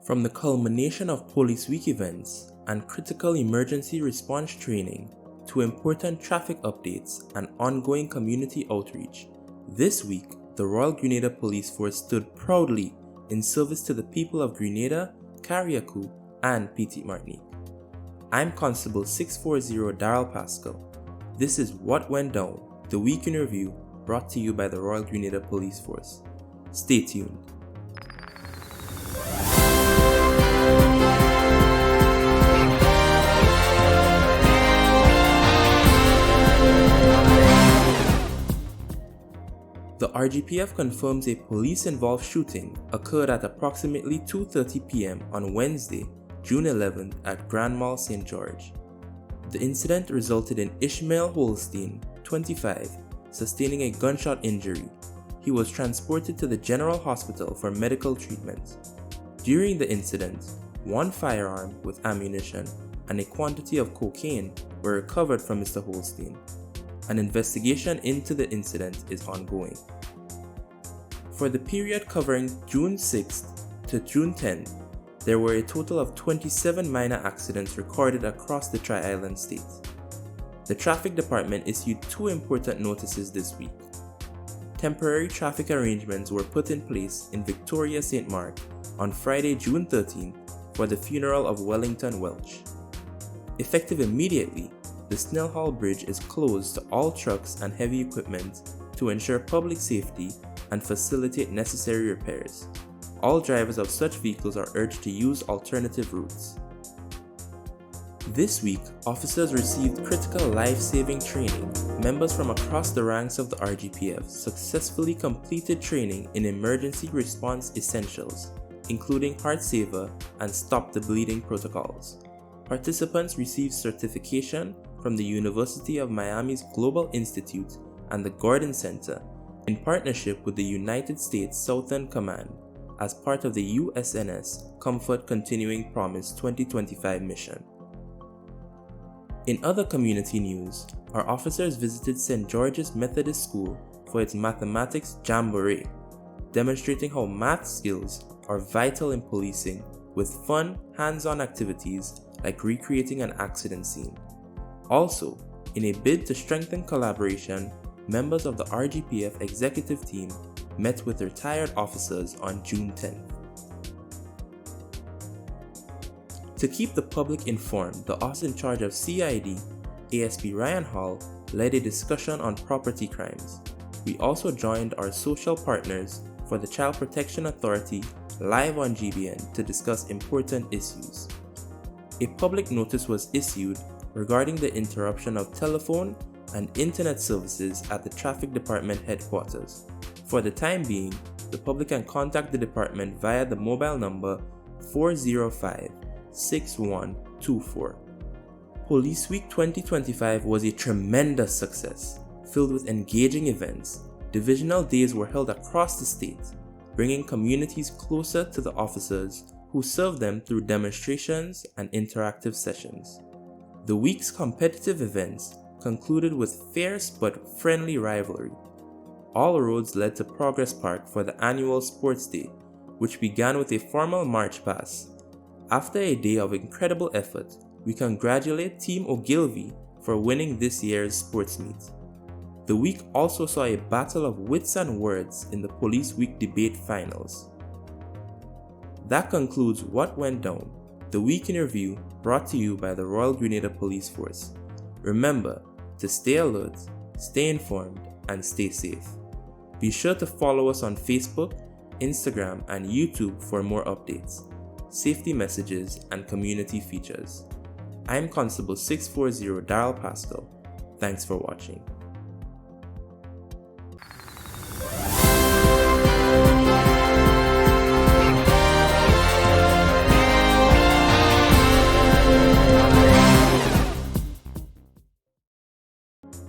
From the culmination of Police Week events and critical emergency response training to important traffic updates and ongoing community outreach, this week the Royal Grenada Police Force stood proudly in service to the people of Grenada, Carriacou, and Petite Martinique. I'm Constable 640 Daryl Pascal. This is What Went Down, the week in review, brought to you by the Royal Grenada Police Force. Stay tuned. The RGPF confirms a police-involved shooting occurred at approximately 2:30 p.m. on Wednesday, June 11th at Grand Mall St. George. The incident resulted in Ishmael Holstein, 25, sustaining a gunshot injury. He was transported to the General Hospital for medical treatment. During the incident, one firearm with ammunition and a quantity of cocaine were recovered from Mr. Holstein. An investigation into the incident is ongoing. For the period covering June 6th to June 10th, there were a total of 27 minor accidents recorded across the Tri-Island states. The Traffic Department issued two important notices this week. Temporary traffic arrangements were put in place in Victoria St. Mark on Friday, June 13th for the funeral of Wellington Welch. Effective immediately, the Snell Hall Bridge is closed to all trucks and heavy equipment to ensure public safety and facilitate necessary repairs. All drivers of such vehicles are urged to use alternative routes. This week, officers received critical life-saving training. Members from across the ranks of the RGPF successfully completed training in emergency response essentials, including Heartsaver and Stop the Bleeding protocols. Participants received certification from the University of Miami's Global Institute and the Gordon Center in partnership with the United States Southern Command as part of the USNS Comfort Continuing Promise 2025 mission. In other community news, our officers visited St. George's Methodist School for its mathematics jamboree, demonstrating how math skills are vital in policing with fun, hands-on activities like recreating an accident scene. Also, in a bid to strengthen collaboration, members of the RGPF Executive team met with retired officers on June 10th. To keep the public informed, the officer in charge of CID, ASP Ryan Hall, led a discussion on property crimes. We also joined our social partners for the Child Protection Authority live on GBN to discuss important issues. A public notice was issued regarding the interruption of telephone and internet services at the Traffic Department headquarters. For the time being, the public can contact the department via the mobile number 405-6124. Police Week 2025 was a tremendous success, filled with engaging events. Divisional days were held across the state, bringing communities closer to the officers who serve them through demonstrations and interactive sessions. The week's competitive events concluded with fierce but friendly rivalry. All roads led to Progress Park for the annual Sports Day, which began with a formal march past. After a day of incredible effort, we congratulate Team Ogilvie for winning this year's sports meet. The week also saw a battle of wits and words in the Police Week debate finals. That concludes What Went Down, the week in review brought to you by the Royal Grenada Police Force. Remember to stay alert, stay informed, and stay safe. Be sure to follow us on Facebook, Instagram, and YouTube for more updates, safety messages, and community features. I'm Constable 640 Daryl Pascal. Thanks for watching.